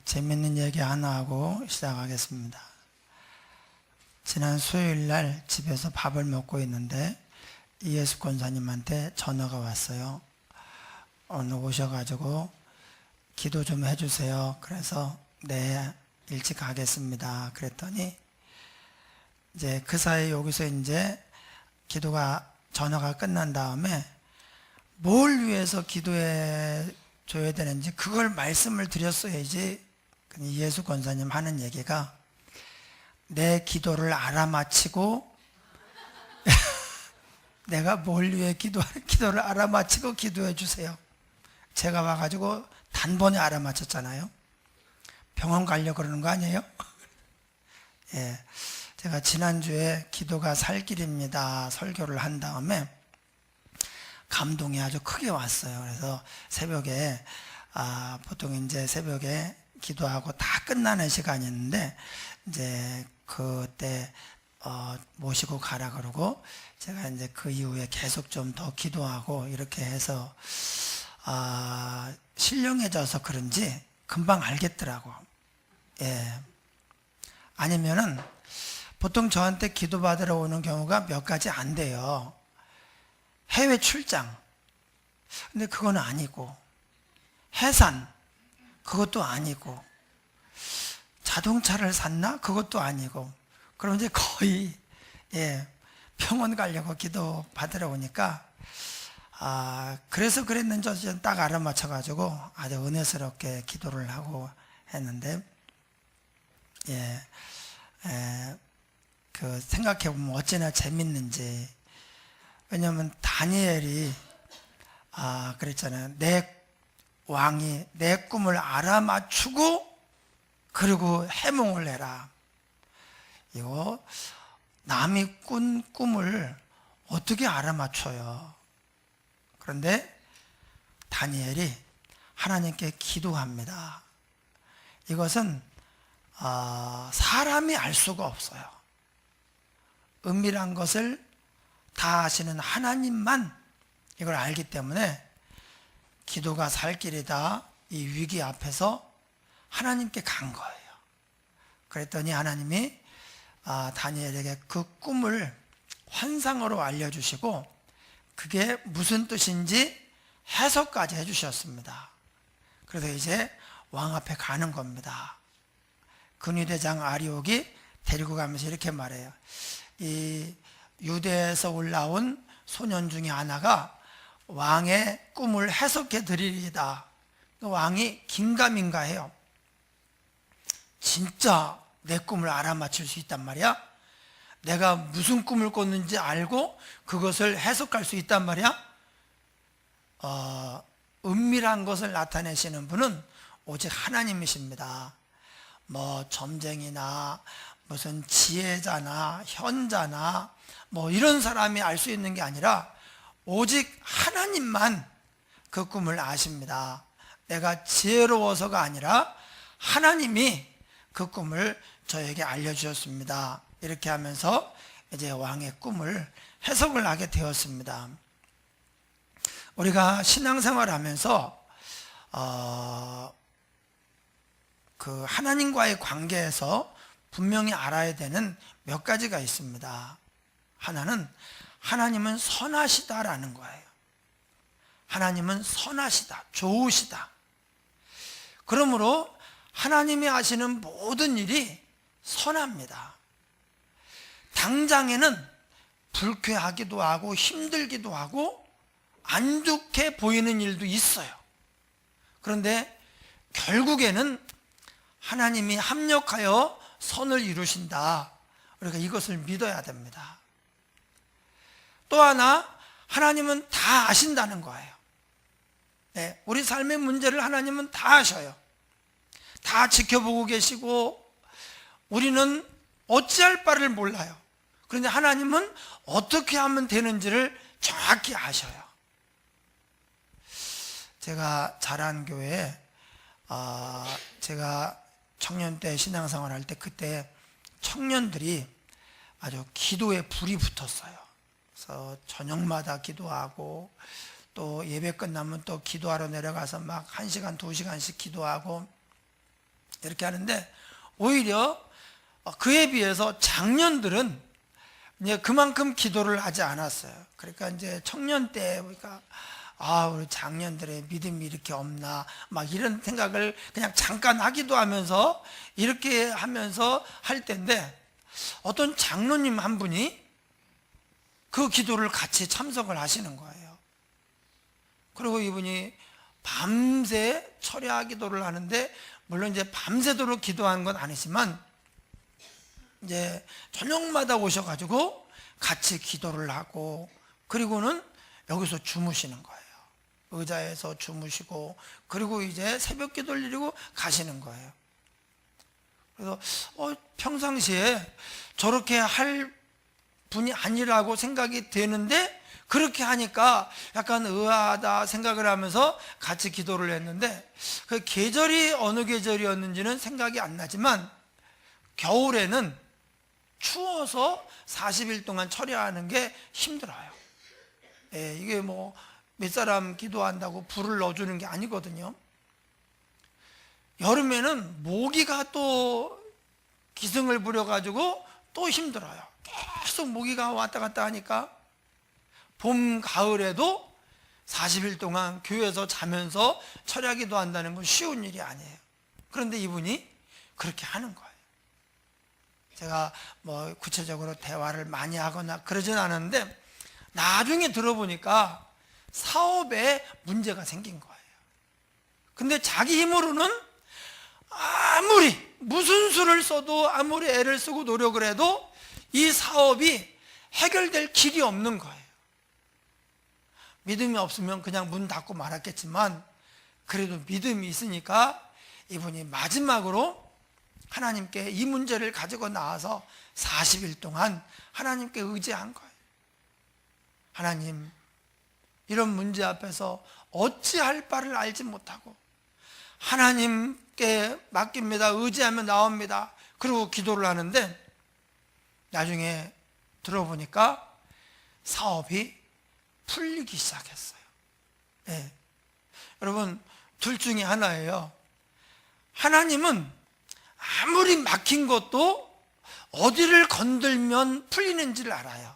재밌는 얘기 하나 하고 시작하겠습니다. 지난 수요일 날 집에서 밥을 먹고 있는데 이예수 권사님한테 전화가 왔어요. 오늘 오셔가지고 기도 좀 해주세요. 그래서 네, 일찍 가겠습니다. 그랬더니 이제 그 사이 여기서 이제 전화가 끝난 다음에 뭘 위해서 기도해 줘야 되는지 그걸 말씀을 드렸어야지. 이예수 권사님 하는 얘기가 내 기도를 알아맞히고 내가 뭘 위해 기도를 알아맞히고 기도해 주세요. 제가 와가지고 단번에 알아맞혔잖아요. 병원 가려고 그러는 거 아니에요? 예, 제가 지난주에 기도가 살 길입니다 설교를 한 다음에 감동이 아주 크게 왔어요. 그래서 새벽에 보통 이제 새벽에 기도하고 다 끝나는 시간이었는데 이제 그때 모시고 가라 그러고 제가 이제 그 이후에 계속 좀 더 기도하고 이렇게 해서 신령해져서 그런지 금방 알겠더라고. 예. 아니면은 보통 저한테 기도받으러 오는 경우가 몇 가지 안 돼요. 해외 출장, 근데 그건 아니고, 해산, 그것도 아니고, 자동차를 샀나? 그것도 아니고, 그럼 이제 거의 병원 가려고 기도 받으러 오니까 그래서 그랬는지 저는 딱 알아맞혀가지고 아주 은혜스럽게 기도를 하고 했는데 그 생각해보면 어찌나 재밌는지. 왜냐하면 다니엘이 그랬잖아요. 내 왕이 내 꿈을 알아맞추고 그리고 해몽을 해라. 이거 남이 꾼 꿈을 어떻게 알아맞춰요? 그런데 다니엘이 하나님께 기도합니다. 이것은 사람이 알 수가 없어요. 은밀한 것을 다 아시는 하나님만 이걸 알기 때문에 기도가 살 길이다, 이 위기 앞에서 하나님께 간 거예요. 그랬더니 하나님이 다니엘에게 그 꿈을 환상으로 알려주시고 그게 무슨 뜻인지 해석까지 해주셨습니다. 그래서 이제 왕 앞에 가는 겁니다. 근위대장 아리옥이 데리고 가면서 이렇게 말해요. 이 유대에서 올라온 소년 중에 하나가 왕의 꿈을 해석해 드리리다. 왕이 긴가민가해요. 진짜 내 꿈을 알아맞힐 수 있단 말이야? 내가 무슨 꿈을 꿨는지 알고 그것을 해석할 수 있단 말이야? 은밀한 것을 나타내시는 분은 오직 하나님이십니다. 뭐 점쟁이나 무슨 지혜자나 현자나 뭐 이런 사람이 알 수 있는 게 아니라 오직 하나님만 그 꿈을 아십니다. 내가 지혜로워서가 아니라 하나님이 그 꿈을 저에게 알려주셨습니다. 이렇게 하면서 이제 왕의 꿈을 해석을 하게 되었습니다. 우리가 신앙생활 하면서 그 하나님과의 관계에서 분명히 알아야 되는 몇 가지가 있습니다. 하나는 하나님은 선하시다라는 거예요. 하나님은 선하시다, 좋으시다. 그러므로 하나님이 하시는 모든 일이 선합니다. 당장에는 불쾌하기도 하고 힘들기도 하고 안 좋게 보이는 일도 있어요. 그런데 결국에는 하나님이 합력하여 선을 이루신다. 우리가 이것을 믿어야 됩니다. 또 하나, 하나님은 다 아신다는 거예요. 우리 삶의 문제를 하나님은 다 아셔요. 다 지켜보고 계시고 우리는 어찌할 바를 몰라요. 그런데 하나님은 어떻게 하면 되는지를 정확히 아셔요. 제가 자란 교회에 제가 청년 때 신앙생활 할 때 그때 청년들이 아주 기도에 불이 붙었어요. 그래서 저녁마다 기도하고 또 예배 끝나면 또 기도하러 내려가서 막 1시간, 2시간씩 기도하고 이렇게 하는데, 오히려 그에 비해서 장년들은 이제 그만큼 기도를 하지 않았어요. 그러니까 이제 청년 때 보니까 우리 장년들의 믿음이 이렇게 없나 막 이런 생각을 그냥 잠깐 하기도 하면서 이렇게 하면서 할 때인데, 어떤 장로님 한 분이 그 기도를 같이 참석을 하시는 거예요. 그리고 이분이 밤새 철야 기도를 하는데, 물론 이제 밤새도록 기도한 건 아니지만 이제 저녁마다 오셔가지고 같이 기도를 하고, 그리고는 여기서 주무시는 거예요. 의자에서 주무시고, 그리고 이제 새벽 기도를 드리고 가시는 거예요. 그래서 평상시에 저렇게 할 분이 아니라고 생각이 되는데, 그렇게 하니까 약간 의아하다 생각을 하면서 같이 기도를 했는데, 그 계절이 어느 계절이었는지는 생각이 안 나지만, 겨울에는 추워서 40일 동안 철야하는 게 힘들어요. 이게 뭐 몇 사람 기도한다고 불을 넣어주는 게 아니거든요. 여름에는 모기가 또 기승을 부려가지고 또 힘들어요. 계속 모기가 왔다 갔다 하니까. 봄, 가을에도 40일 동안 교회에서 자면서 철야 기도한다는 건 쉬운 일이 아니에요. 그런데 이분이 그렇게 하는 거예요. 제가 뭐 구체적으로 대화를 많이 하거나 그러진 않았는데, 나중에 들어보니까 사업에 문제가 생긴 거예요. 근데 자기 힘으로는 아무리 무슨 수를 써도, 아무리 애를 쓰고 노력을 해도 이 사업이 해결될 길이 없는 거예요. 믿음이 없으면 그냥 문 닫고 말았겠지만, 그래도 믿음이 있으니까 이분이 마지막으로 하나님께 이 문제를 가지고 나와서 40일 동안 하나님께 의지한 거예요. 하나님, 이런 문제 앞에서 어찌할 바를 알지 못하고 하나님께 맡깁니다. 의지하면 나옵니다. 그리고 기도를 하는데, 나중에 들어보니까 사업이 풀리기 시작했어요. 여러분, 둘 중에 하나예요. 하나님은 아무리 막힌 것도 어디를 건들면 풀리는지를 알아요.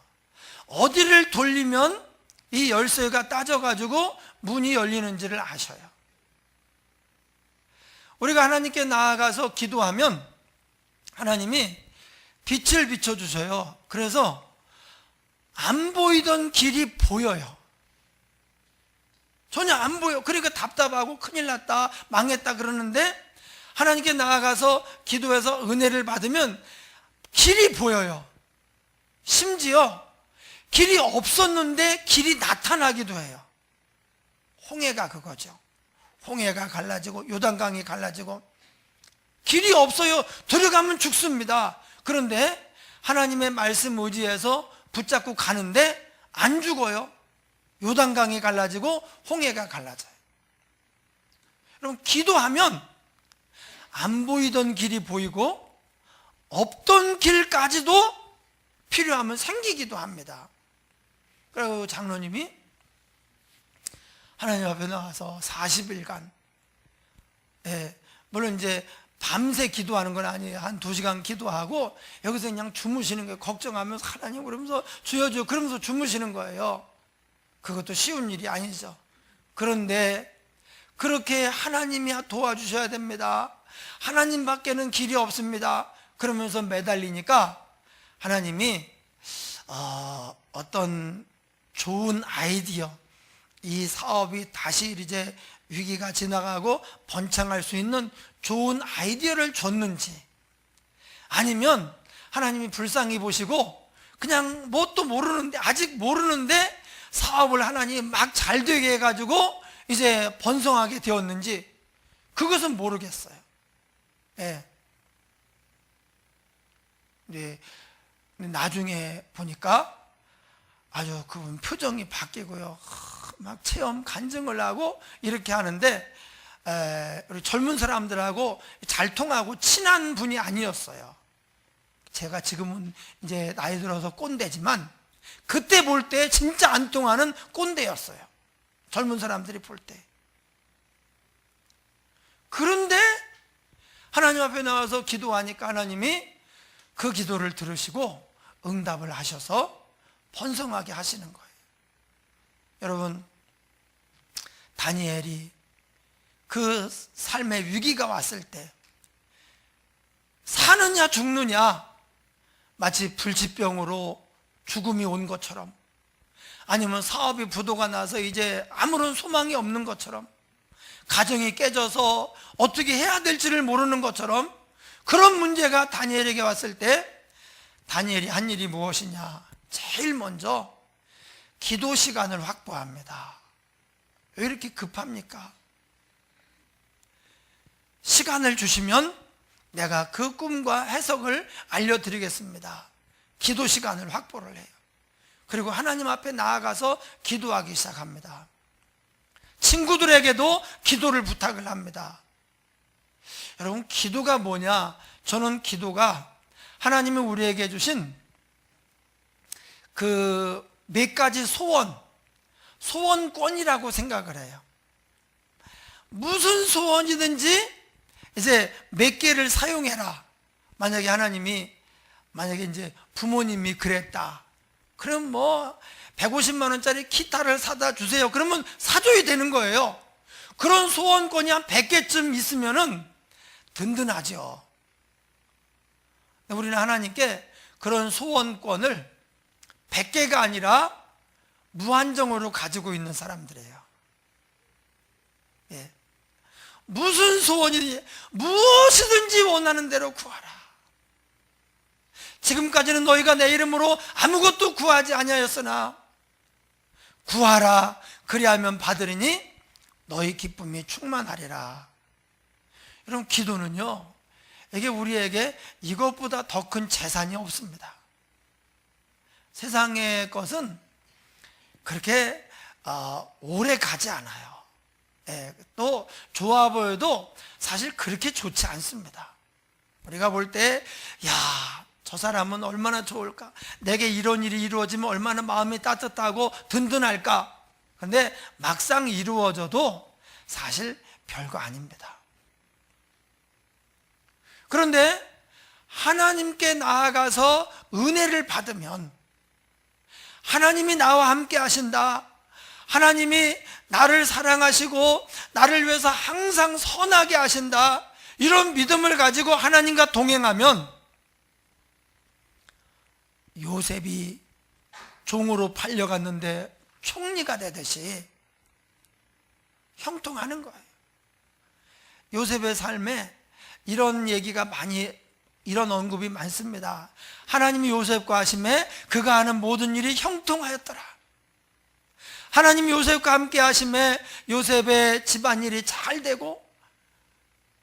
어디를 돌리면 이 열쇠가 따져가지고 문이 열리는지를 아셔요. 우리가 하나님께 나아가서 기도하면 하나님이 빛을 비춰주셔요. 그래서 안 보이던 길이 보여요. 전혀 안 보여. 그러니까 답답하고 큰일 났다, 망했다 그러는데, 하나님께 나아가서 기도해서 은혜를 받으면 길이 보여요. 심지어 길이 없었는데 길이 나타나기도 해요. 홍해가 그거죠. 홍해가 갈라지고 요단강이 갈라지고, 길이 없어요. 들어가면 죽습니다. 그런데 하나님의 말씀 의지해서 붙잡고 가는데 안 죽어요. 요단강이 갈라지고 홍해가 갈라져요. 여러분, 기도하면 안 보이던 길이 보이고 없던 길까지도 필요하면 생기기도 합니다. 그리고 장로님이 하나님 앞에 나와서 40일간, 물론 이제 밤새 기도하는 건 아니에요. 한 2시간 기도하고 여기서 그냥 주무시는 거예요. 걱정하면서 하나님 그러면서 주여 주여 그러면서 주무시는 거예요. 그것도 쉬운 일이 아니죠. 그런데 그렇게 하나님이 도와주셔야 됩니다. 하나님밖에는 길이 없습니다. 그러면서 매달리니까 하나님이 어떤 좋은 아이디어, 이 사업이 다시 이제 위기가 지나가고 번창할 수 있는 좋은 아이디어를 줬는지, 아니면 하나님이 불쌍히 보시고 그냥 뭣도 모르는데, 아직 모르는데 사업을 하나님이 막 잘 되게 해가지고 이제 번성하게 되었는지, 그것은 모르겠어요. 나중에 보니까 아주 그분 표정이 바뀌고요. 막 체험 간증을 하고 이렇게 하는데, 우리 젊은 사람들하고 잘 통하고 친한 분이 아니었어요. 제가 지금은 이제 나이 들어서 꼰대지만 그때 볼 때 진짜 안 통하는 꼰대였어요. 젊은 사람들이 볼 때. 그런데 하나님 앞에 나와서 기도하니까 하나님이 그 기도를 들으시고 응답을 하셔서 번성하게 하시는 거예요. 여러분, 다니엘이 그 삶의 위기가 왔을 때 사느냐 죽느냐, 마치 불치병으로 죽음이 온 것처럼, 아니면 사업이 부도가 나서 이제 아무런 소망이 없는 것처럼, 가정이 깨져서 어떻게 해야 될지를 모르는 것처럼, 그런 문제가 다니엘에게 왔을 때 다니엘이 한 일이 무엇이냐? 제일 먼저 기도 시간을 확보합니다. 왜 이렇게 급합니까? 시간을 주시면 내가 그 꿈과 해석을 알려드리겠습니다. 기도 시간을 확보를 해요. 그리고 하나님 앞에 나아가서 기도하기 시작합니다. 친구들에게도 기도를 부탁을 합니다. 여러분, 기도가 뭐냐? 저는 기도가 하나님이 우리에게 주신 그 몇 가지 소원권이라고 생각을 해요. 무슨 소원이든지 이제 몇 개를 사용해라. 만약에 하나님이, 만약에 이제 부모님이 그랬다. 그럼 뭐 150만 원짜리 기타를 사다 주세요. 그러면 사줘야 되는 거예요. 그런 소원권이 한 100개쯤 있으면은 든든하죠. 우리는 하나님께 그런 소원권을 100개가 아니라 무한정으로 가지고 있는 사람들이에요. 예. 무슨 소원이든지 무엇이든지 원하는 대로 구하라. 지금까지는 너희가 내 이름으로 아무것도 구하지 아니하였으나 구하라, 그리하면 받으리니 너희 기쁨이 충만하리라. 여러분, 기도는요, 이게 우리에게 이것보다 더 큰 재산이 없습니다. 세상의 것은 그렇게 오래 가지 않아요. 예, 또 좋아 보여도 사실 그렇게 좋지 않습니다. 우리가 볼 때, 야, 저 사람은 얼마나 좋을까? 내게 이런 일이 이루어지면 얼마나 마음이 따뜻하고 든든할까? 그런데 막상 이루어져도 사실 별거 아닙니다. 그런데 하나님께 나아가서 은혜를 받으면, 하나님이 나와 함께 하신다, 하나님이 나를 사랑하시고 나를 위해서 항상 선하게 하신다, 이런 믿음을 가지고 하나님과 동행하면 요셉이 종으로 팔려갔는데 총리가 되듯이 형통하는 거예요. 요셉의 삶에 이런 얘기가 이런 언급이 많습니다. 하나님이 요셉과 하심에 그가 하는 모든 일이 형통하였더라. 하나님이 요셉과 함께 하심에 요셉의 집안일이 잘 되고,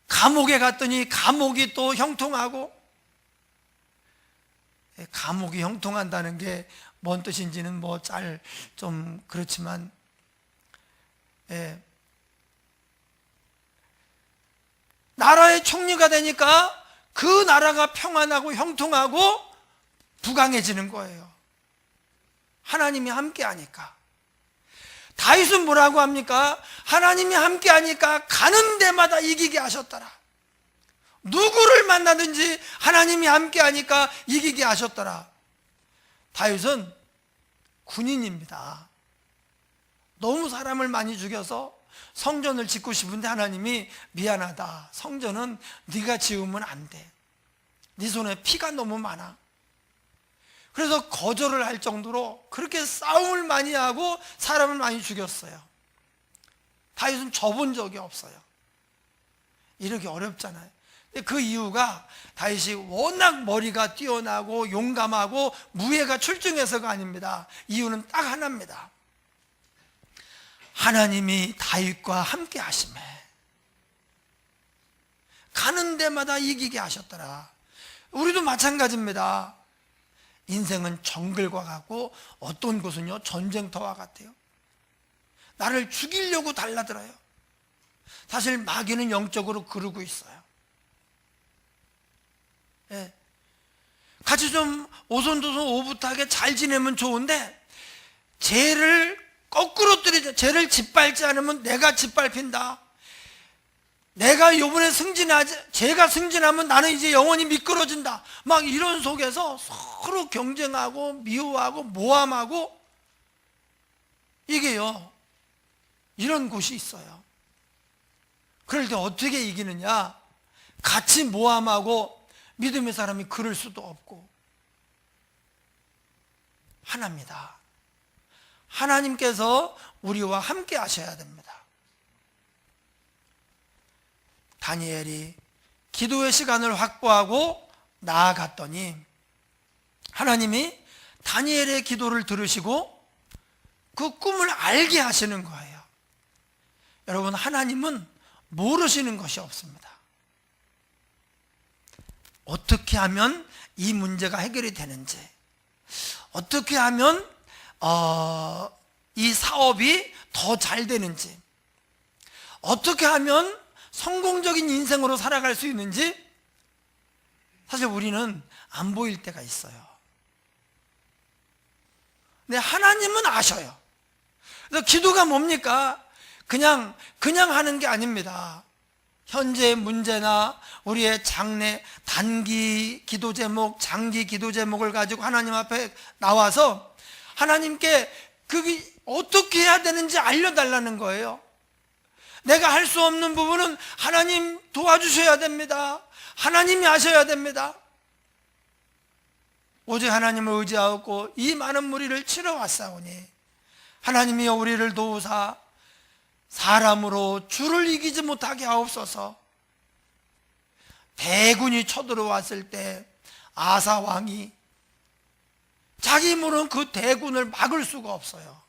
감옥에 갔더니 감옥이 또 형통하고. 감옥이 형통한다는 게 뭔 뜻인지는 뭐 좀 그렇지만, 나라의 총리가 되니까 그 나라가 평안하고 형통하고 부강해지는 거예요. 하나님이 함께 하니까. 다윗은 뭐라고 합니까? 하나님이 함께 하니까 가는 데마다 이기게 하셨더라. 누구를 만나든지 하나님이 함께 하니까 이기게 하셨더라. 다윗은 군인입니다. 너무 사람을 많이 죽여서 성전을 짓고 싶은데 하나님이 미안하다, 성전은 네가 지으면 안 돼, 네 손에 피가 너무 많아. 그래서 거절을 할 정도로 그렇게 싸움을 많이 하고 사람을 많이 죽였어요. 다윗은 져본 적이 없어요. 이렇게 어렵잖아요. 그 이유가 다윗이 워낙 머리가 뛰어나고 용감하고 무예가 출중해서가 아닙니다. 이유는 딱 하나입니다. 하나님이 다윗과 함께 하심에 가는 데마다 이기게 하셨더라. 우리도 마찬가지입니다. 인생은 정글과 같고 어떤 곳은요 전쟁터와 같아요. 나를 죽이려고 달라들어요. 사실 마귀는 영적으로 그러고 있어요. 예. 같이 좀 오손도손 오붓하게 잘 지내면 좋은데, 죄를 거꾸로 들이자, 죄를 짓밟지 않으면 내가 짓밟힌다, 내가 요번에 제가 승진하면 나는 이제 영원히 미끄러진다, 막 이런 속에서 서로 경쟁하고 미워하고 모함하고, 이게요, 이런 곳이 있어요. 그럴 때 어떻게 이기느냐? 같이 모함하고 믿음의 사람이 그럴 수도 없고, 하나입니다. 하나님께서 우리와 함께 하셔야 됩니다. 다니엘이 기도의 시간을 확보하고 나아갔더니 하나님이 다니엘의 기도를 들으시고 그 꿈을 알게 하시는 거예요. 여러분, 하나님은 모르시는 것이 없습니다. 어떻게 하면 이 문제가 해결이 되는지, 어떻게 하면 이 사업이 더 잘 되는지, 어떻게 하면 성공적인 인생으로 살아갈 수 있는지 사실 우리는 안 보일 때가 있어요. 근데 하나님은 아셔요. 그래서 기도가 뭡니까? 그냥 하는 게 아닙니다. 현재의 문제나 우리의 장래, 단기 기도 제목, 장기 기도 제목을 가지고 하나님 앞에 나와서 하나님께 그게 어떻게 해야 되는지 알려달라는 거예요. 내가 할 수 없는 부분은 하나님 도와주셔야 됩니다. 하나님이 하셔야 됩니다. 오직 하나님을 의지하고 이 많은 무리를 치러왔사오니 하나님이여 우리를 도우사 사람으로 주를 이기지 못하게 하옵소서. 대군이 쳐들어왔을 때 아사 왕이 자기 힘으로는 그 대군을 막을 수가 없어요.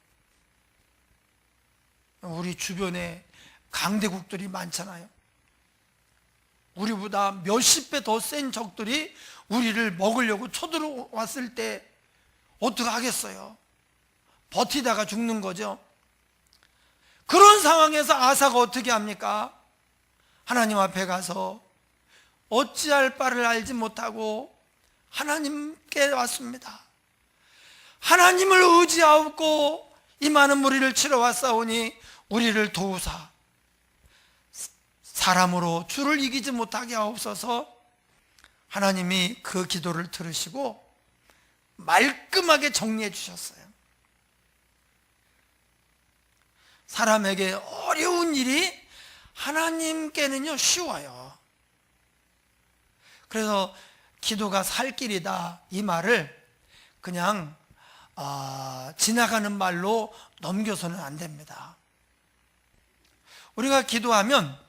우리 주변에 강대국들이 많잖아요. 우리보다 몇십 배 더 센 적들이 우리를 먹으려고 쳐들어왔을 때 어떻게 하겠어요? 버티다가 죽는 거죠. 그런 상황에서 아사가 어떻게 합니까? 하나님 앞에 가서 어찌할 바를 알지 못하고 하나님께 왔습니다. 하나님을 의지하고 이 많은 무리를 치러 왔사오니 우리를 도우사 사람으로 주를 이기지 못하게 하옵소서. 하나님이 그 기도를 들으시고 말끔하게 정리해 주셨어요. 사람에게 어려운 일이 하나님께는요 쉬워요. 그래서 기도가 살 길이다, 이 말을 그냥 지나가는 말로 넘겨서는 안 됩니다. 우리가 기도하면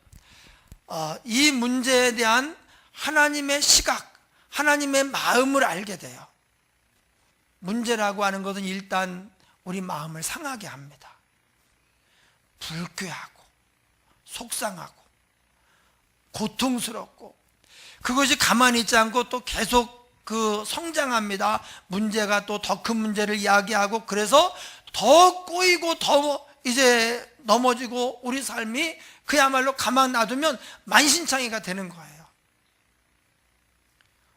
이 문제에 대한 하나님의 시각, 하나님의 마음을 알게 돼요. 문제라고 하는 것은 일단 우리 마음을 상하게 합니다. 불쾌하고 속상하고 고통스럽고, 그것이 가만히 있지 않고 또 계속 성장합니다. 문제가 또 더 큰 문제를 이야기하고, 그래서 더 꼬이고 더 이제 넘어지고 우리 삶이 그야말로 가만 놔두면 만신창이가 되는 거예요.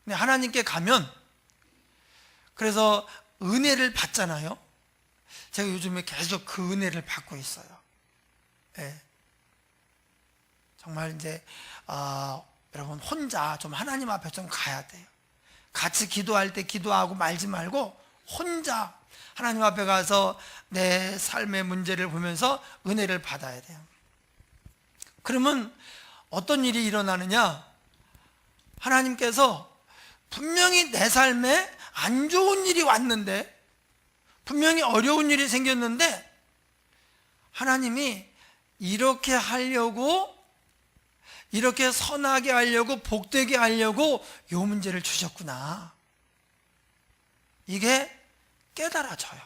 근데 하나님께 가면, 그래서 은혜를 받잖아요. 제가 요즘에 계속 그 은혜를 받고 있어요. 네. 정말 이제 여러분, 혼자 좀 하나님 앞에 좀 가야 돼요. 같이 기도할 때 기도하고 말지 말고 혼자 하나님 앞에 가서 내 삶의 문제를 보면서 은혜를 받아야 돼요. 그러면 어떤 일이 일어나느냐? 하나님께서 분명히 내 삶에 안 좋은 일이 왔는데, 분명히 어려운 일이 생겼는데 하나님이 이렇게 하려고, 이렇게 선하게 하려고, 복되게 하려고 이 문제를 주셨구나, 이게 깨달아져요.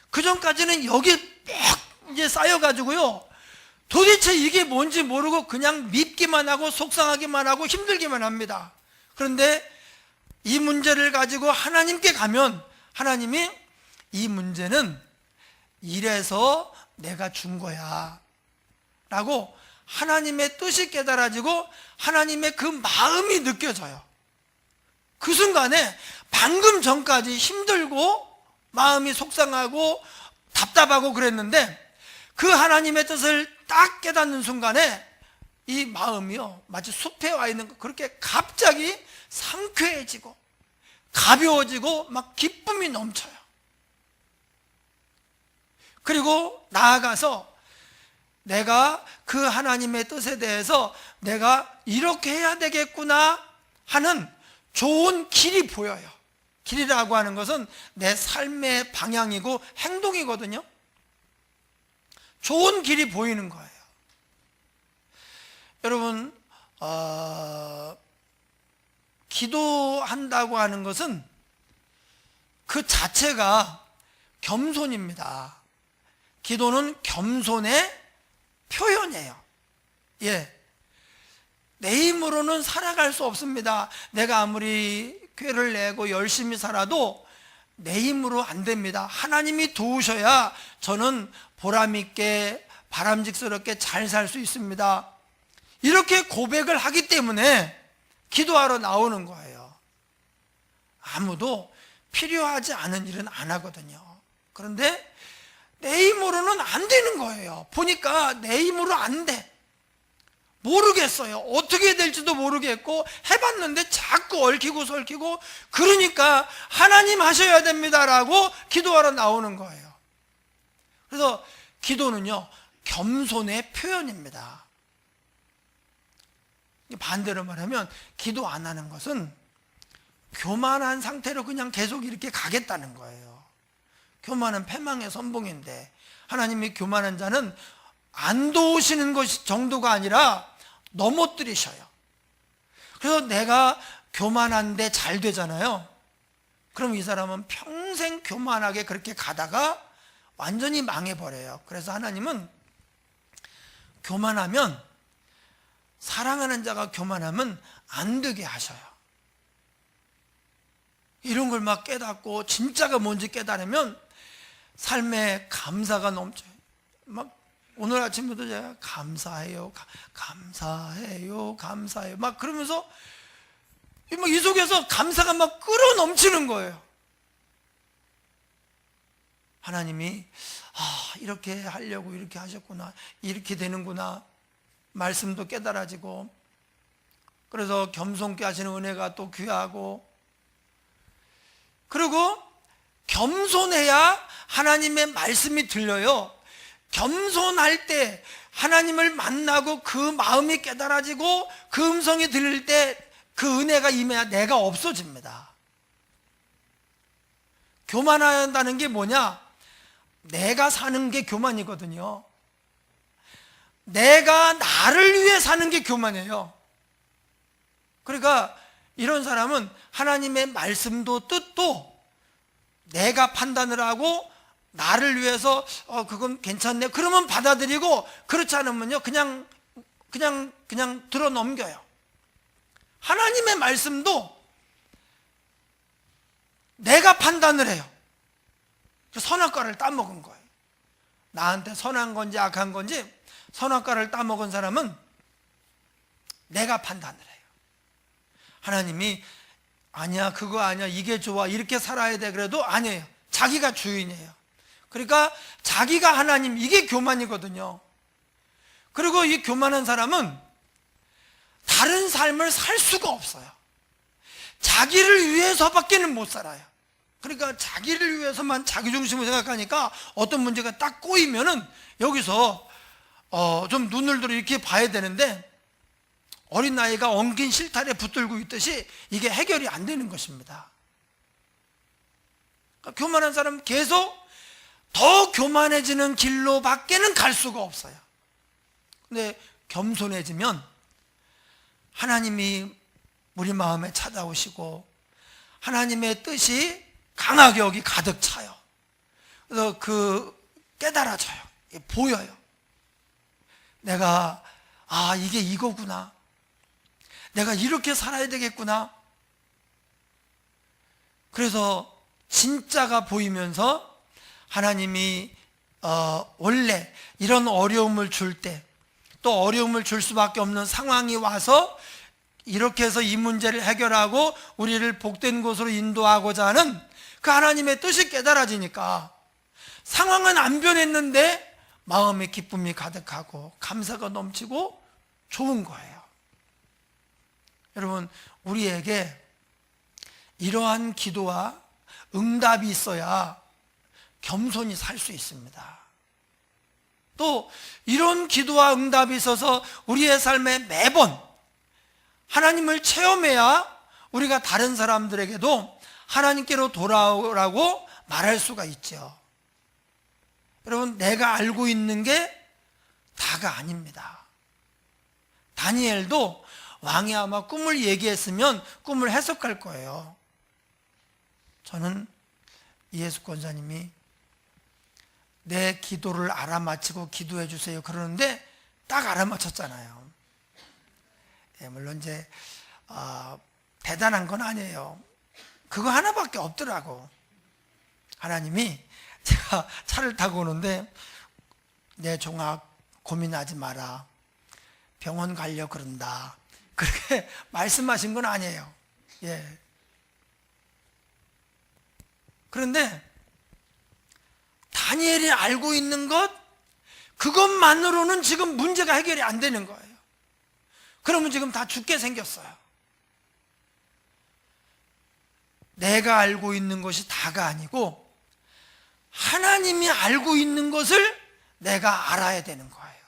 그 전까지는 여기 막 이제 쌓여가지고요, 도대체 이게 뭔지 모르고 그냥 밉기만 하고 속상하기만 하고 힘들기만 합니다. 그런데 이 문제를 가지고 하나님께 가면 하나님이 이 문제는 이래서 내가 준 거야 라고 하나님의 뜻이 깨달아지고 하나님의 그 마음이 느껴져요. 그 순간에 방금 전까지 힘들고 마음이 속상하고 답답하고 그랬는데 그 하나님의 뜻을 딱 깨닫는 순간에 이 마음이요, 마치 숲에 와 있는 것, 그렇게 갑자기 상쾌해지고 가벼워지고 막 기쁨이 넘쳐요. 그리고 나아가서 내가 그 하나님의 뜻에 대해서 내가 이렇게 해야 되겠구나 하는 좋은 길이 보여요. 길이라고 하는 것은 내 삶의 방향이고 행동이거든요. 좋은 길이 보이는 거예요. 여러분, 기도한다고 하는 것은 그 자체가 겸손입니다. 기도는 겸손의 표현이에요. 예. 내 힘으로는 살아갈 수 없습니다. 내가 아무리 꾀를 내고 열심히 살아도 내 힘으로 안 됩니다. 하나님이 도우셔야 저는 보람있게 바람직스럽게 잘 살 수 있습니다. 이렇게 고백을 하기 때문에 기도하러 나오는 거예요. 아무도 필요하지 않은 일은 안 하거든요. 그런데 내 힘으로는 안 되는 거예요. 보니까 내 힘으로 안 돼. 모르겠어요. 어떻게 될지도 모르겠고 해봤는데 자꾸 얽히고 설키고, 그러니까 하나님 하셔야 됩니다라고 기도하러 나오는 거예요. 그래서 기도는요, 겸손의 표현입니다. 반대로 말하면 기도 안 하는 것은 교만한 상태로 그냥 계속 이렇게 가겠다는 거예요. 교만은 패망의 선봉인데, 하나님이 교만한 자는 안 도우시는 것이 정도가 아니라 넘어뜨리셔요. 그래서 내가 교만한데 잘 되잖아요. 그럼 이 사람은 평생 교만하게 그렇게 가다가 완전히 망해버려요. 그래서 하나님은 교만하면, 사랑하는 자가 교만하면 안 되게 하셔요. 이런 걸 막 깨닫고 진짜가 뭔지 깨달으면 삶에 감사가 넘쳐요. 막 오늘 아침부터 제가 감사해요, 감사해요, 감사해요 막 그러면서 이 속에서 감사가 막 끌어 넘치는 거예요. 하나님이 이렇게 하려고 이렇게 하셨구나, 이렇게 되는구나, 말씀도 깨달아지고, 그래서 겸손케 하시는 은혜가 또 귀하고, 그리고 겸손해야 하나님의 말씀이 들려요. 겸손할 때 하나님을 만나고 그 마음이 깨달아지고 그 음성이 들릴 때 그 은혜가 임해야 내가 없어집니다. 교만한다는 게 뭐냐? 내가 사는 게 교만이거든요. 내가 나를 위해 사는 게 교만이에요. 그러니까 이런 사람은 하나님의 말씀도 뜻도 내가 판단을 하고 나를 위해서 그건 괜찮네 그러면 받아들이고, 그렇지 않으면요 그냥 들어 넘겨요. 하나님의 말씀도 내가 판단을 해요. 선악과를 따먹은 거예요. 나한테 선한 건지 악한 건지 선악과를 따먹은 사람은 내가 판단을 해요. 하나님이 아니야, 그거 아니야, 이게 좋아, 이렇게 살아야 돼 그래도 아니에요. 자기가 주인이에요. 그러니까 자기가 하나님, 이게 교만이거든요. 그리고 이 교만한 사람은 다른 삶을 살 수가 없어요. 자기를 위해서밖에는 못 살아요. 그러니까 자기를 위해서만 자기중심으로 생각하니까 어떤 문제가 딱 꼬이면은 여기서 좀 눈을 들어 이렇게 봐야 되는데, 어린 아이가 엉킨 실타래 붙들고 있듯이 이게 해결이 안 되는 것입니다. 그러니까 교만한 사람은 계속 더 교만해지는 길로 밖에는 갈 수가 없어요. 근데 겸손해지면 하나님이 우리 마음에 찾아오시고 하나님의 뜻이 강하게 여기 가득 차요. 그래서 깨달아져요. 보여요. 내가 이게 이거구나, 내가 이렇게 살아야 되겠구나. 그래서 진짜가 보이면서 하나님이 원래 이런 어려움을 줄 때, 또 어려움을 줄 수밖에 없는 상황이 와서 이렇게 해서 이 문제를 해결하고 우리를 복된 곳으로 인도하고자 하는 그 하나님의 뜻이 깨달아지니까, 상황은 안 변했는데 마음의 기쁨이 가득하고 감사가 넘치고 좋은 거예요. 여러분, 우리에게 이러한 기도와 응답이 있어야 겸손히 살 수 있습니다. 또 이런 기도와 응답이 있어서 우리의 삶에 매번 하나님을 체험해야 우리가 다른 사람들에게도 하나님께로 돌아오라고 말할 수가 있죠. 여러분, 내가 알고 있는 게 다가 아닙니다. 다니엘도 왕이 아마 꿈을 얘기했으면 꿈을 해석할 거예요. 저는 이예수 권사님이 내 기도를 알아맞히고 기도해 주세요 그러는데 딱 알아맞혔잖아요. 물론 이제 대단한 건 아니에요. 그거 하나밖에 없더라고. 하나님이, 제가 차를 타고 오는데 내 종아 고민하지 마라, 병원 가려 그런다, 그렇게 말씀하신 건 아니에요. 예. 그런데 다니엘이 알고 있는 것, 그것만으로는 지금 문제가 해결이 안 되는 거예요. 그러면 지금 다 죽게 생겼어요. 내가 알고 있는 것이 다가 아니고 하나님이 알고 있는 것을 내가 알아야 되는 거예요.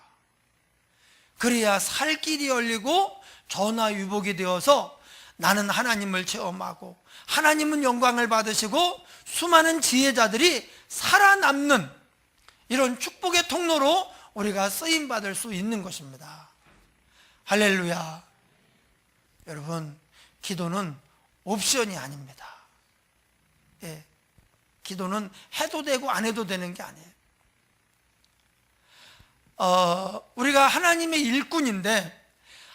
그래야 살 길이 열리고 전화위복이 되어서 나는 하나님을 체험하고 하나님은 영광을 받으시고 수많은 지혜자들이 살아남는 이런 축복의 통로로 우리가 쓰임받을 수 있는 것입니다. 할렐루야. 여러분, 기도는 옵션이 아닙니다. 예, 기도는 해도 되고 안 해도 되는 게 아니에요. 우리가 하나님의 일꾼인데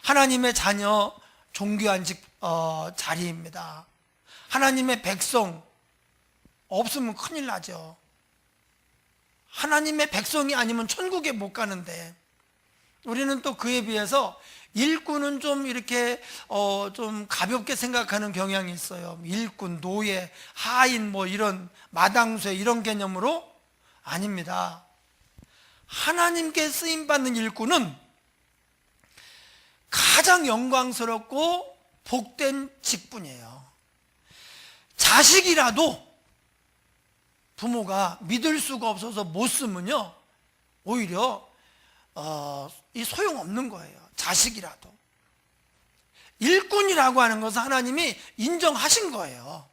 하나님의 자녀, 존귀한 자리입니다. 하나님의 백성 없으면 큰일 나죠. 하나님의 백성이 아니면 천국에 못 가는데, 우리는 또 그에 비해서 일꾼은 좀 이렇게 좀 가볍게 생각하는 경향이 있어요. 일꾼, 노예, 하인, 뭐 이런 마당쇠 이런 개념으로. 아닙니다. 하나님께 쓰임받는 일꾼은 가장 영광스럽고 복된 직분이에요. 자식이라도 부모가 믿을 수가 없어서 못 쓰면요, 오히려 이 소용없는 거예요. 자식이라도. 일꾼이라고 하는 것은 하나님이 인정하신 거예요.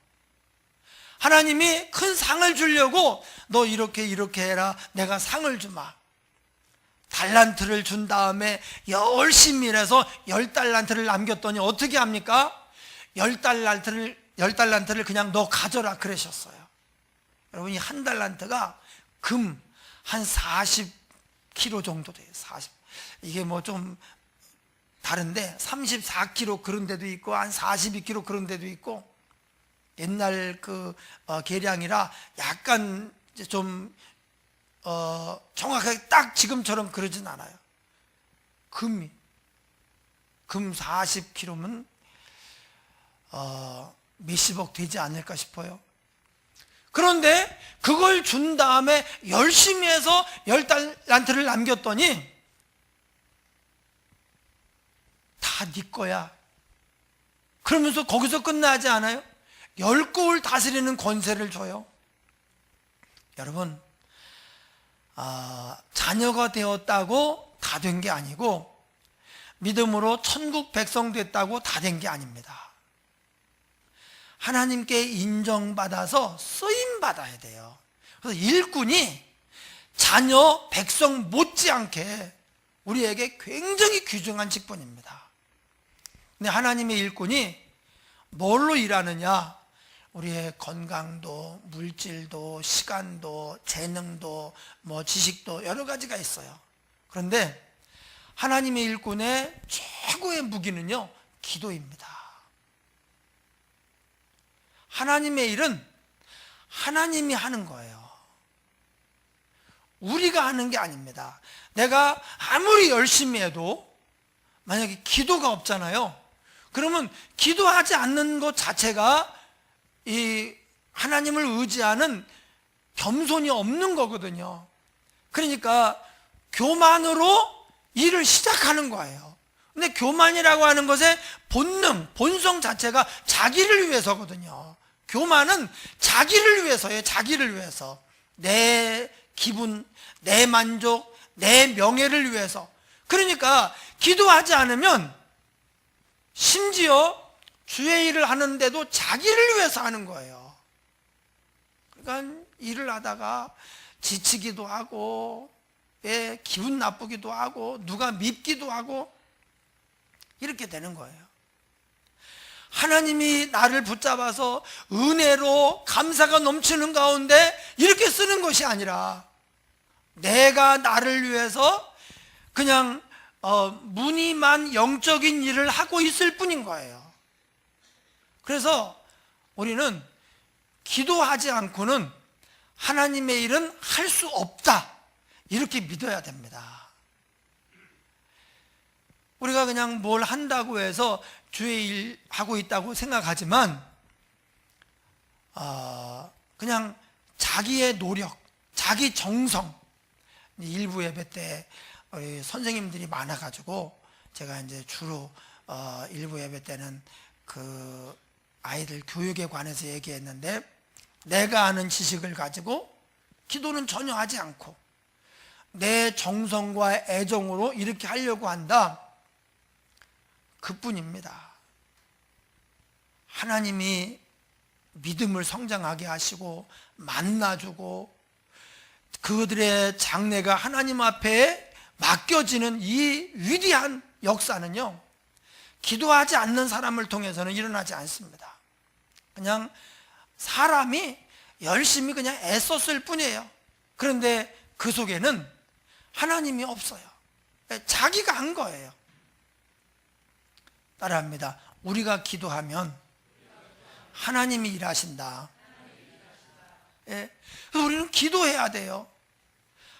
하나님이 큰 상을 주려고 너 이렇게 해라, 내가 상을 주마. 달란트를 준 다음에 열심히 일해서 10달란트를 남겼더니 어떻게 합니까? 10달란트를 그냥 너 가져라 그러셨어요. 여러분, 이 한 달란트가 금 한 40kg 정도 돼요. 40. 이게 뭐 좀 다른데 34kg 그런 데도 있고 한 42kg 그런 데도 있고, 옛날 그 계량이라 약간 좀 정확하게 딱 지금처럼 그러진 않아요. 금 40kg면 몇십억 되지 않을까 싶어요. 그런데 그걸 준 다음에 열심히 해서 10달란트를 남겼더니 다 네 거야. 그러면서 거기서 끝나지 않아요. 10고을 다스리는 권세를 줘요. 여러분, 자녀가 되었다고 다 된 게 아니고 믿음으로 천국 백성 됐다고 다 된 게 아닙니다. 하나님께 인정받아서 쓰임받아야 돼요. 그래서 일꾼이 자녀, 백성 못지않게 우리에게 굉장히 귀중한 직분입니다. 근데 하나님의 일꾼이 뭘로 일하느냐? 우리의 건강도, 물질도, 시간도, 재능도, 뭐 지식도 여러 가지가 있어요. 그런데 하나님의 일꾼의 최고의 무기는요, 기도입니다. 하나님의 일은 하나님이 하는 거예요. 우리가 하는 게 아닙니다. 내가 아무리 열심히 해도 만약에 기도가 없잖아요. 그러면 기도하지 않는 것 자체가 이 하나님을 의지하는 겸손이 없는 거거든요. 그러니까 교만으로 일을 시작하는 거예요. 근데 교만이라고 하는 것의 본능, 본성 자체가 자기를 위해서거든요. 교만은 자기를 위해서예요. 자기를 위해서. 내 기분, 내 만족, 내 명예를 위해서. 그러니까 기도하지 않으면 심지어 주의 일을 하는데도 자기를 위해서 하는 거예요. 그러니까 일을 하다가 지치기도 하고, 기분 나쁘기도 하고, 누가 밉기도 하고, 이렇게 되는 거예요. 하나님이 나를 붙잡아서 은혜로 감사가 넘치는 가운데 이렇게 쓰는 것이 아니라 내가 나를 위해서 그냥 무늬만 영적인 일을 하고 있을 뿐인 거예요. 그래서 우리는 기도하지 않고는 하나님의 일은 할 수 없다, 이렇게 믿어야 됩니다. 우리가 그냥 뭘 한다고 해서 주의 일 하고 있다고 생각하지만 그냥 자기의 노력, 자기 정성. 일부 예배 때 우리 선생님들이 많아가지고 제가 이제 주로 일부 예배 때는 그 아이들 교육에 관해서 얘기했는데, 내가 아는 지식을 가지고 기도는 전혀 하지 않고 내 정성과 애정으로 이렇게 하려고 한다, 그뿐입니다. 하나님이 믿음을 성장하게 하시고 만나주고 그들의 장래가 하나님 앞에 맡겨지는 이 위대한 역사는요, 기도하지 않는 사람을 통해서는 일어나지 않습니다. 그냥 사람이 열심히 그냥 애썼을 뿐이에요. 그런데 그 속에는 하나님이 없어요. 자기가 한 거예요. 따라합니다. 우리가 기도하면 하나님이 일하신다. 예. 그래서 우리는 기도해야 돼요.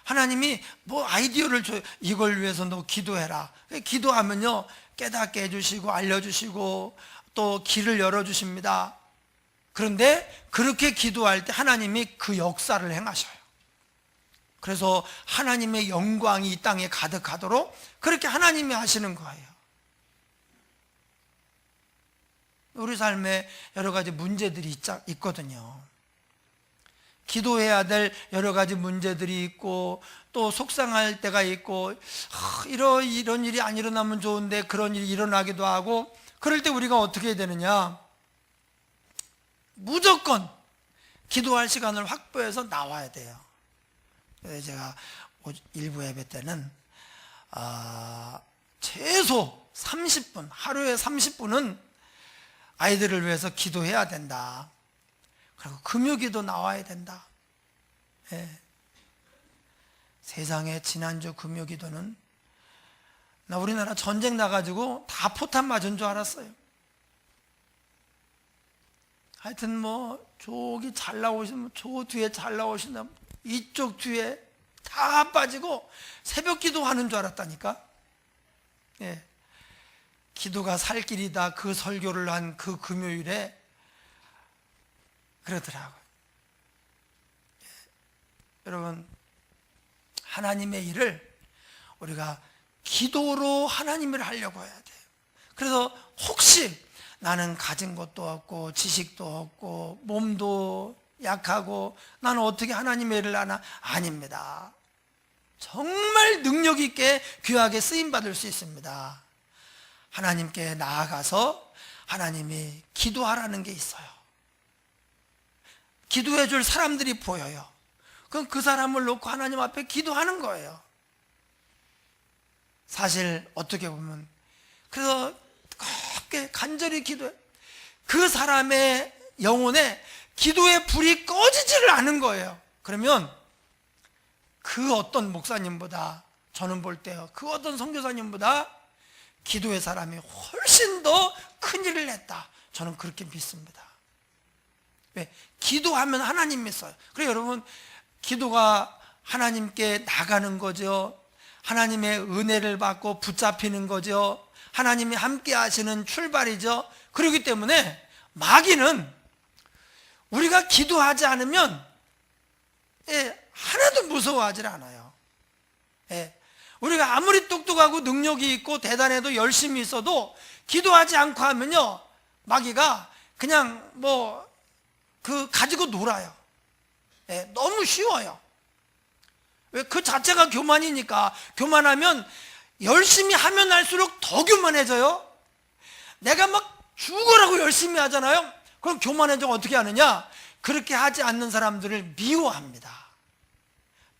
하나님이 뭐 아이디어를 줘요. 이걸 위해서 너 기도해라. 기도하면요, 깨닫게 해주시고 알려주시고 또 길을 열어주십니다. 그런데 그렇게 기도할 때 하나님이 그 역사를 행하셔요. 그래서 하나님의 영광이 이 땅에 가득하도록 그렇게 하나님이 하시는 거예요. 우리 삶에 여러 가지 문제들이 있거든요. 기도해야 될 여러 가지 문제들이 있고 또 속상할 때가 있고, 이런 일이 안 일어나면 좋은데 그런 일이 일어나기도 하고, 그럴 때 우리가 어떻게 해야 되느냐? 무조건 기도할 시간을 확보해서 나와야 돼요. 그래서 제가 일부 예배 때는 최소 30분, 하루에 30분은 아이들을 위해서 기도해야 된다. 그리고 금요기도 나와야 된다. 예. 세상에 지난주 금요기도는 나 우리나라 전쟁 나가지고 다 포탄 맞은 줄 알았어요. 하여튼 뭐 저기 잘 나오시면 저 뒤에 잘 나오신다, 이쪽 뒤에 다 빠지고 새벽 기도하는 줄 알았다니까. 예. 기도가 살 길이다, 그 설교를 한 그 금요일에 그러더라고요. 예. 여러분, 하나님의 일을 우리가 기도로 하나님을 하려고 해야 돼요. 그래서 혹시 나는 가진 것도 없고 지식도 없고 몸도 약하고 나는 어떻게 하나님의 일을 하나? 아닙니다. 정말 능력 있게 귀하게 쓰임받을 수 있습니다. 하나님께 나아가서 하나님이 기도하라는 게 있어요. 기도해 줄 사람들이 보여요. 그럼 그 사람을 놓고 하나님 앞에 기도하는 거예요. 사실 어떻게 보면 그래서 곱게 간절히 기도해. 그 사람의 영혼에 기도의 불이 꺼지지를 않은 거예요. 그러면 그 어떤 목사님보다, 저는 볼 때요, 그 어떤 선교사님보다 기도의 사람이 훨씬 더 큰일을 했다, 저는 그렇게 믿습니다. 왜? 기도하면 하나님 믿어요. 그래서 여러분, 기도가 하나님께 나가는 거죠. 하나님의 은혜를 받고 붙잡히는 거죠. 하나님이 함께 하시는 출발이죠. 그렇기 때문에 마귀는 우리가 기도하지 않으면 하나도 무서워하지 않아요. 우리가 아무리 똑똑하고 능력이 있고 대단해도 열심히 있어도 기도하지 않고 하면요, 마귀가 그냥 가지고 놀아요. 예, 너무 쉬워요. 왜? 그 자체가 교만이니까. 교만하면 열심히 하면 할수록 더 교만해져요. 내가 막 죽으라고 열심히 하잖아요. 그럼 교만해지면 어떻게 하느냐? 그렇게 하지 않는 사람들을 미워합니다.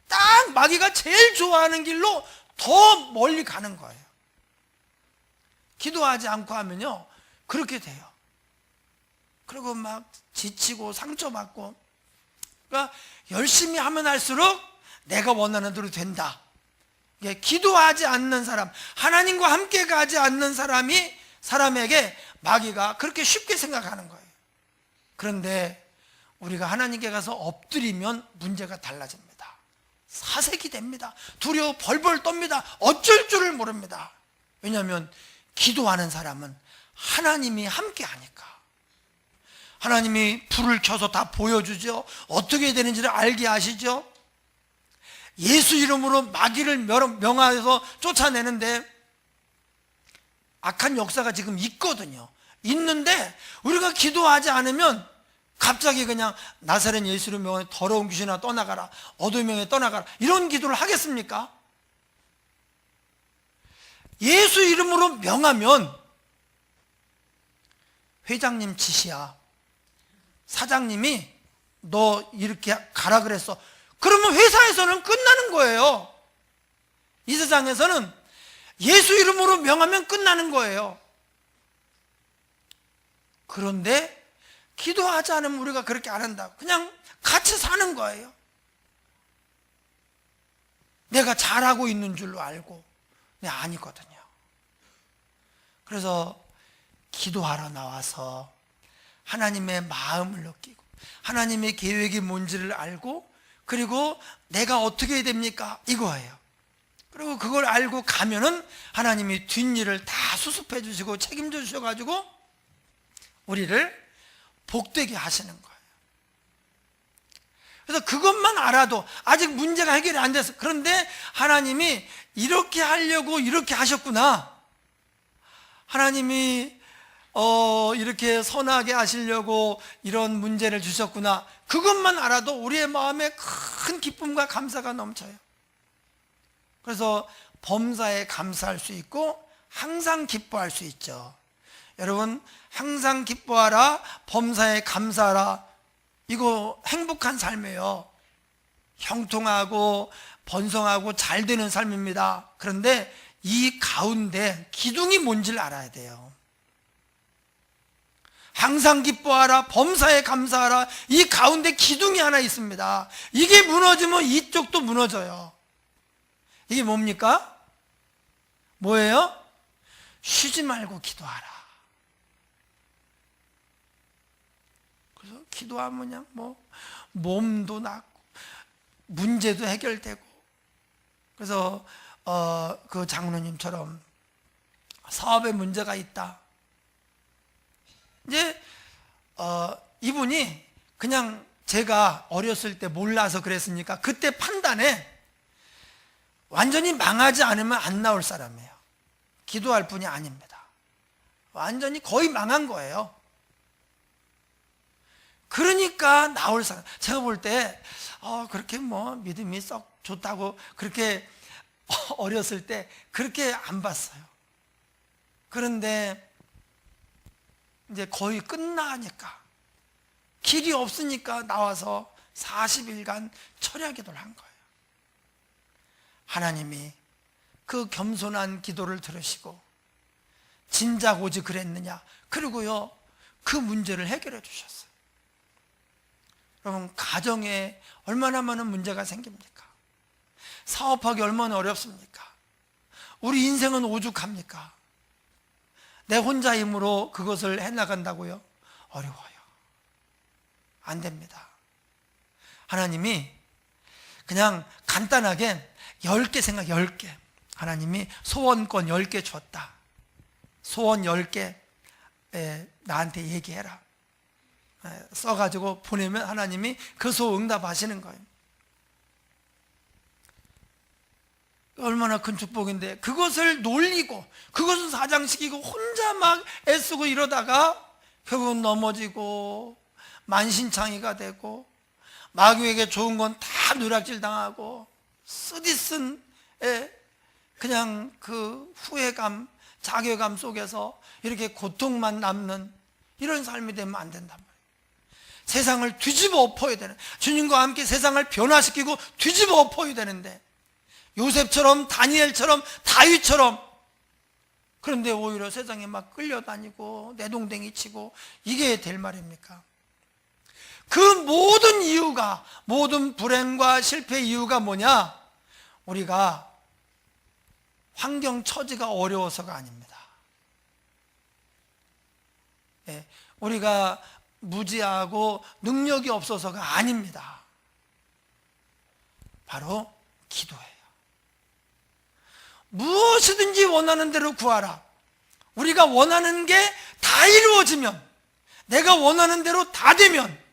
딱 마귀가 제일 좋아하는 길로 더 멀리 가는 거예요. 기도하지 않고 하면요, 그렇게 돼요. 그리고 막 지치고 상처받고. 그러니까 열심히 하면 할수록 내가 원하는 대로 된다. 기도하지 않는 사람, 하나님과 함께 가지 않는 사람에게 마귀가 그렇게 쉽게 생각하는 거예요. 그런데 우리가 하나님께 가서 엎드리면 문제가 달라집니다. 사색이 됩니다. 두려워 벌벌 떱니다. 어쩔 줄을 모릅니다. 왜냐하면 기도하는 사람은 하나님이 함께 하니까. 하나님이 불을 켜서 다 보여주죠. 어떻게 되는지를 알게 하시죠. 예수 이름으로 마귀를 명하여서 쫓아내는데 악한 역사가 지금 있거든요. 있는데 우리가 기도하지 않으면 갑자기 그냥 나사렛 예수를 명하여 더러운 귀신아 떠나가라, 어두운 명에 떠나가라, 이런 기도를 하겠습니까? 예수 이름으로 명하면 회장님 지시야, 사장님이 너 이렇게 가라 그랬어. 그러면 회사에서는 끝나는 거예요. 이 세상에서는 예수 이름으로 명하면 끝나는 거예요. 그런데 기도하지 않으면 우리가 그렇게 안 한다고 그냥 같이 사는 거예요. 내가 잘하고 있는 줄로 알고. 근데 아니거든요. 그래서 기도하러 나와서 하나님의 마음을 느끼고 하나님의 계획이 뭔지를 알고, 그리고 내가 어떻게 해야 됩니까? 이거예요. 그리고 그걸 알고 가면은 하나님이 뒷일을 다 수습해 주시고 책임져 주셔가지고 우리를 복되게 하시는 거예요. 그래서 그것만 알아도 아직 문제가 해결이 안 됐어. 그런데 하나님이 이렇게 하려고 이렇게 하셨구나. 하나님이 이렇게 선하게 하시려고 이런 문제를 주셨구나. 그것만 알아도 우리의 마음에 큰 기쁨과 감사가 넘쳐요. 그래서 범사에 감사할 수 있고 항상 기뻐할 수 있죠. 여러분, 항상 기뻐하라, 범사에 감사하라, 이거 행복한 삶이에요. 형통하고 번성하고 잘 되는 삶입니다. 그런데 이 가운데 기둥이 뭔지를 알아야 돼요. 항상 기뻐하라, 범사에 감사하라, 이 가운데 기둥이 하나 있습니다. 이게 무너지면 이쪽도 무너져요. 이게 뭡니까? 뭐예요? 쉬지 말고 기도하라. 그래서 기도하면 그냥 몸도 낫고 문제도 해결되고. 그래서 그 장로님처럼 사업에 문제가 있다. 이제 이분이 그냥 제가 어렸을 때 몰라서 그랬으니까 그때 판단에 완전히 망하지 않으면 안 나올 사람이에요. 기도할 뿐이 아닙니다. 완전히 거의 망한 거예요. 그러니까 나올 사람. 제가 볼 때 그렇게 믿음이 썩 좋다고 그렇게 어렸을 때 그렇게 안 봤어요. 그런데 이제 거의 끝나니까 길이 없으니까 나와서 40일간 철야 기도를 한 거예요. 하나님이 그 겸손한 기도를 들으시고 진작 오지 그랬느냐, 그리고요 그 문제를 해결해 주셨어요. 여러분, 가정에 얼마나 많은 문제가 생깁니까? 사업하기 얼마나 어렵습니까? 우리 인생은 오죽합니까? 내 혼자 힘으로 그것을 해나간다고요? 어려워요. 안 됩니다. 하나님이 그냥 간단하게 10개 생각, 10개. 하나님이 소원권 10개 줬다. 소원 10개 나한테 얘기해라. 써가지고 보내면 하나님이 그 소원 응답하시는 거예요. 얼마나 큰 축복인데, 그것을 놀리고 그것을 사장시키고 혼자 막 애쓰고 이러다가 결국은 넘어지고 만신창이가 되고 마귀에게 좋은 건 다 누락질 당하고 쓰디쓴 그냥 그 후회감, 자괴감 속에서 이렇게 고통만 남는 이런 삶이 되면 안 된단 말이에요. 세상을 뒤집어 엎어야 되는, 주님과 함께 세상을 변화시키고 뒤집어 엎어야 되는데, 요셉처럼 다니엘처럼 다윗처럼, 그런데 오히려 세상에 막 끌려다니고 내동댕이 치고 이게 될 말입니까? 그 모든 이유가, 모든 불행과 실패의 이유가 뭐냐? 우리가 환경 처지가 어려워서가 아닙니다. 우리가 무지하고 능력이 없어서가 아닙니다. 바로 기도예요. 무엇이든지 원하는 대로 구하라. 우리가 원하는 게 다 이루어지면, 내가 원하는 대로 다 되면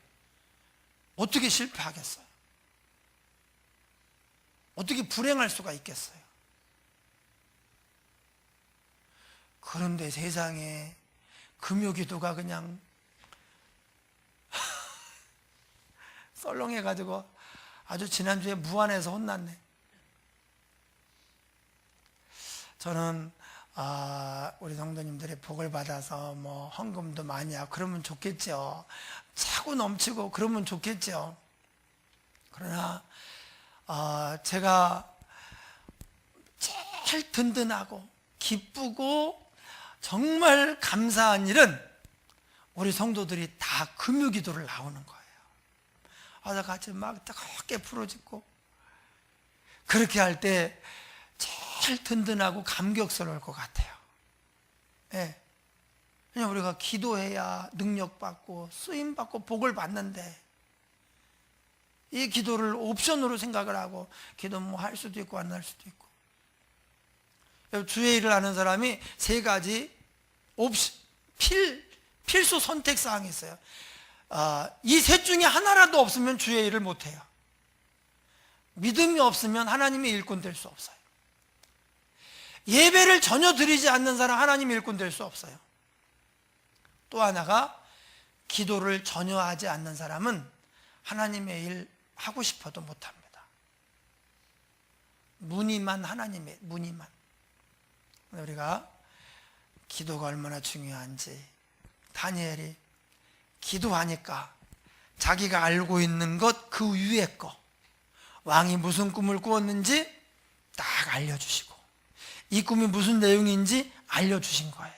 어떻게 실패하겠어요? 어떻게 불행할 수가 있겠어요? 그런데 세상에 금요기도가 그냥 썰렁해가지고 아주 지난주에 무안에서 혼났네. 저는 우리 성도님들의 복을 받아서 뭐 헌금도 많이 하고 그러면 좋겠죠. 차고 넘치고 그러면 좋겠죠. 그러나 제가 제일 든든하고 기쁘고 정말 감사한 일은 우리 성도들이 다 금요기도를 나오는 거예요. 다 같이 막 뜨겁게 부르짖고, 그렇게 할 때 제일 든든하고 감격스러울 것 같아요. 예. 그냥 우리가 기도해야 능력받고 쓰임받고 복을 받는데, 이 기도를 옵션으로 생각을 하고 기도 뭐 할 수도 있고 안 할 수도 있고. 주의 일을 하는 사람이 세 가지 필수 선택 사항이 있어요. 이 셋 중에 하나라도 없으면 주의 일을 못해요. 믿음이 없으면 하나님의 일꾼 될 수 없어요. 예배를 전혀 드리지 않는 사람 하나님의 일꾼 될 수 없어요. 또 하나가, 기도를 전혀 하지 않는 사람은 하나님의 일 하고 싶어도 못합니다. 문의만 하나님의, 문의만. 우리가 기도가 얼마나 중요한지, 다니엘이 기도하니까 자기가 알고 있는 것 그 위에 거, 왕이 무슨 꿈을 꾸었는지 딱 알려주시고 이 꿈이 무슨 내용인지 알려주신 거예요.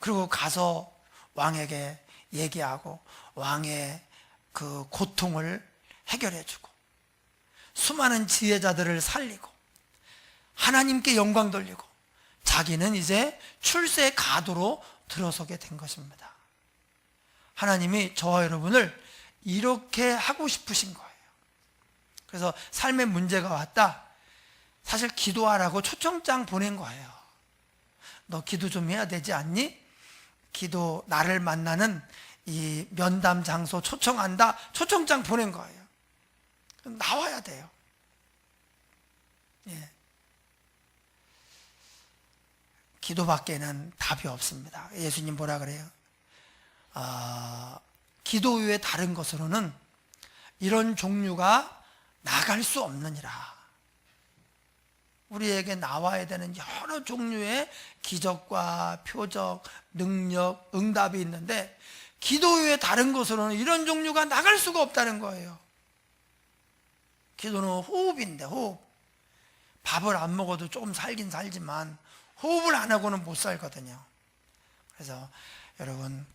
그리고 가서 왕에게 얘기하고 왕의 그 고통을 해결해주고 수많은 지혜자들을 살리고 하나님께 영광 돌리고 자기는 이제 출세 가도로 들어서게 된 것입니다. 하나님이 저와 여러분을 이렇게 하고 싶으신 거예요. 그래서 삶에 문제가 왔다, 사실 기도하라고 초청장 보낸 거예요. 너 기도 좀 해야 되지 않니? 기도, 나를 만나는 이 면담 장소 초청한다, 초청장 보낸 거예요. 나와야 돼요. 예. 기도밖에는 답이 없습니다. 예수님 뭐라 그래요? 기도 외에 다른 것으로는 이런 종류가 나갈 수 없느니라. 우리에게 나와야 되는 여러 종류의 기적과 표적, 능력, 응답이 있는데 기도 외에 다른 것으로는 이런 종류가 나갈 수가 없다는 거예요. 기도는 호흡인데, 호흡. 밥을 안 먹어도 조금 살긴 살지만 호흡을 안 하고는 못 살거든요. 그래서 여러분,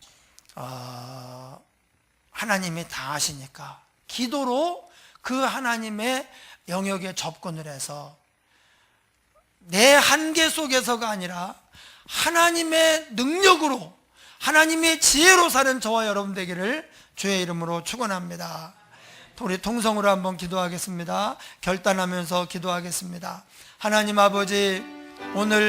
하나님이 다 아시니까 기도로 그 하나님의 영역에 접근을 해서 내 한계 속에서가 아니라 하나님의 능력으로, 하나님의 지혜로 사는 저와 여러분 되기를 주의 이름으로 축원합니다. 우리 통성으로 한번 기도하겠습니다. 결단하면서 기도하겠습니다. 하나님 아버지, 오늘